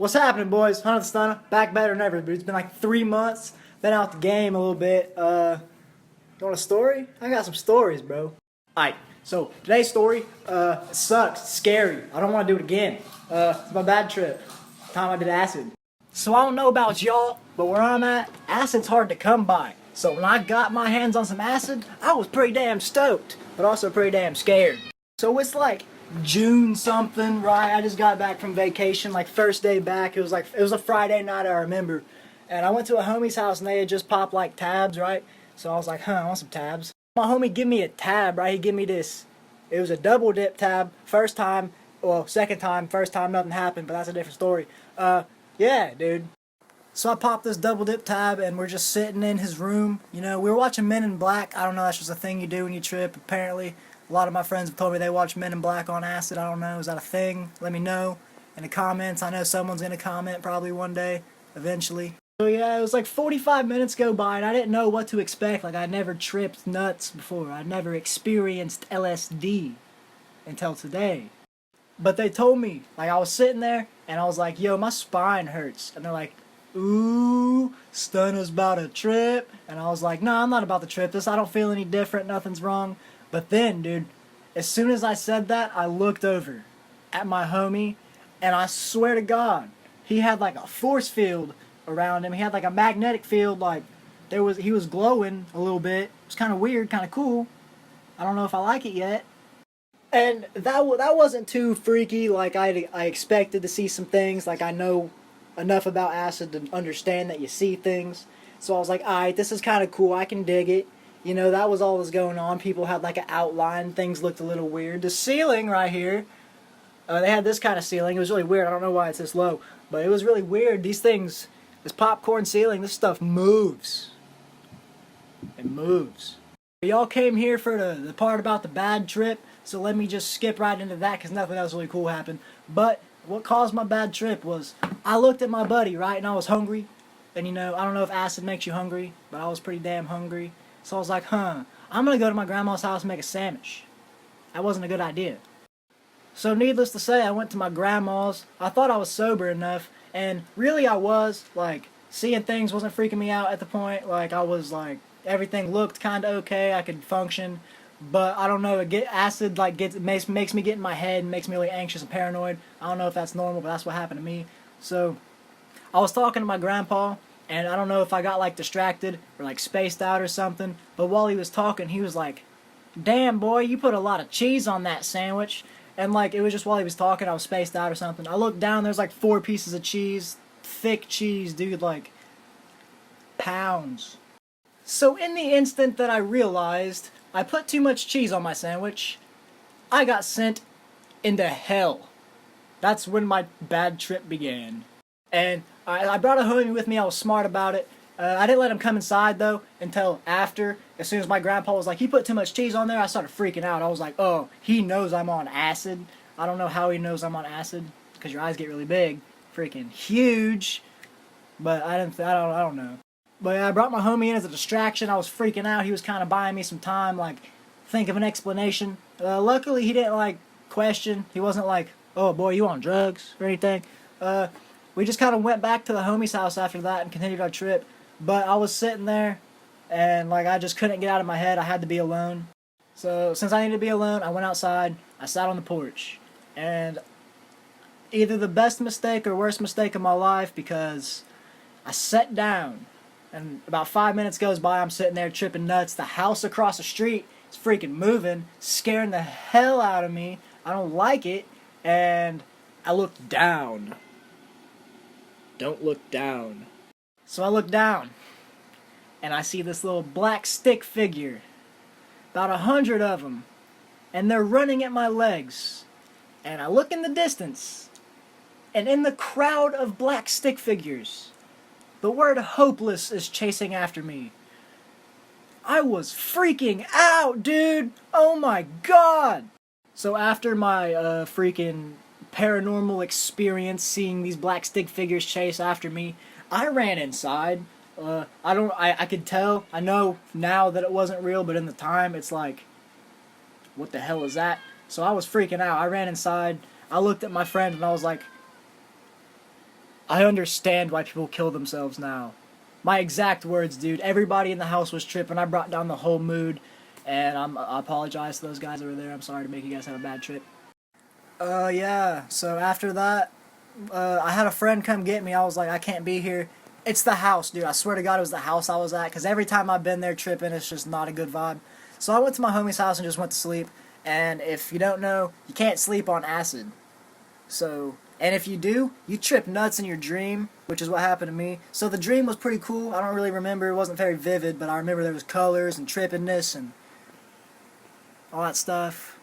What's happening, boys? Hunter the Stunner, back better than ever, dude. It's been like 3 months. Been out the game a little bit. You want a story? I got some stories, bro. Alright, so today's story, it sucks. It's scary. I don't want to do it again. It's my bad trip. Time I did acid. So I don't know about y'all, but where I'm at, acid's hard to come by. So when I got my hands on some acid, I was pretty damn stoked, but also pretty damn scared. So it's like June something, right? I just got back from vacation, like first day back. It was a Friday night, I remember. And I went to a homie's house and they had just popped like tabs, right? So I was like, I want some tabs. My homie give me a tab, right? He give me this. It was a double dip tab. First time, well, second time, first time nothing happened, but that's a different story. Yeah, dude. So I popped this double dip tab and we're just sitting in his room. You know, we were watching Men in Black. I don't know, that's just a thing you do when you trip, apparently. A lot of my friends have told me they watch Men in Black on acid. I don't know, is that a thing? Let me know in the comments. I know someone's gonna comment probably one day, eventually. So yeah, it was like 45 minutes go by and I didn't know what to expect. Like I'd never tripped nuts before. I'd never experienced LSD until today. But they told me, like I was sitting there and I was like, yo, my spine hurts. And they're like, ooh, Stunner's about to trip. And I was like, no, I'm not about to trip this. I don't feel any different. Nothing's wrong. But then, dude, as soon as I said that, I looked over at my homie and I swear to God, he had like a force field around him. He had like a magnetic field, like he was glowing a little bit. It was kind of weird, kind of cool. I don't know if I like it yet. And that wasn't too freaky. Like I expected to see some things. Like I know enough about acid to understand that you see things. So I was like, alright, this is kind of cool. I can dig it. You know, that was all that was going on. People had like an outline. Things looked a little weird. The ceiling right here, they had this kind of ceiling. It was really weird. I don't know why it's this low, but it was really weird. These things, this popcorn ceiling, this stuff moves. It moves. Y'all came here for the part about the bad trip, so let me just skip right into that because nothing else really cool happened. But what caused my bad trip was I looked at my buddy, right, and I was hungry. And you know, I don't know if acid makes you hungry, but I was pretty damn hungry. So I was like, I'm gonna go to my grandma's house and make a sandwich. That wasn't a good idea. So needless to say, I went to my grandma's. I thought I was sober enough, and really I was. Like, seeing things wasn't freaking me out at the point. Like, I was like, everything looked kinda okay, I could function. But I don't know, acid like makes me get in my head and makes me really anxious and paranoid. I don't know if that's normal, but that's what happened to me. So I was talking to my grandpa, and I don't know if I got like distracted or like spaced out or something, but while he was talking, he was like, damn boy, you put a lot of cheese on that sandwich. And like, it was just while he was talking, I was spaced out or something. I looked down, there's like 4 pieces of cheese, thick cheese, dude, like pounds. So in the instant that I realized I put too much cheese on my sandwich, I got sent into hell. That's when my bad trip began. And I brought a homie with me. I was smart about it. I didn't let him come inside, though, until after. As soon as my grandpa was like, he put too much cheese on there, I started freaking out. I was like, oh, he knows I'm on acid. I don't know how he knows I'm on acid, because your eyes get really big. Freaking huge. But I don't know. But yeah, I brought my homie in as a distraction. I was freaking out. He was kind of buying me some time, like, think of an explanation. Luckily, he didn't, like, question. He wasn't like, oh, boy, you on drugs or anything. We just kind of went back to the homie's house after that and continued our trip. But I was sitting there, and like I just couldn't get out of my head. I had to be alone. So since I needed to be alone, I went outside. I sat on the porch, and either the best mistake or worst mistake of my life, because I sat down, and about 5 minutes goes by. I'm sitting there tripping nuts. The house across the street is freaking moving, scaring the hell out of me. I don't like it, and I looked down. Don't look down. So I look down, and I see this little black stick figure. About 100 of them. And they're running at my legs. And I look in the distance, and in the crowd of black stick figures, the word hopeless is chasing after me. I was freaking out, dude! Oh my god! So after my freaking paranormal experience seeing these black stick figures chase after me, I ran inside. I could tell, I know now that it wasn't real, but in the time it's like, what the hell is that? So I was freaking out. I ran inside. I looked at my friend and I was like, I understand why people kill themselves now. My exact words, dude. Everybody in the house was tripping. I brought down the whole mood, and I apologize to those guys over there. I'm sorry to make you guys have a bad trip. Yeah. So after that, I had a friend come get me. I was like, I can't be here. It's the house, dude. I swear to God, it was the house I was at. Because every time I've been there tripping, it's just not a good vibe. So I went to my homie's house and just went to sleep. And if you don't know, you can't sleep on acid. So, and if you do, you trip nuts in your dream, which is what happened to me. So the dream was pretty cool. I don't really remember. It wasn't very vivid, but I remember there was colors and trippiness and all that stuff.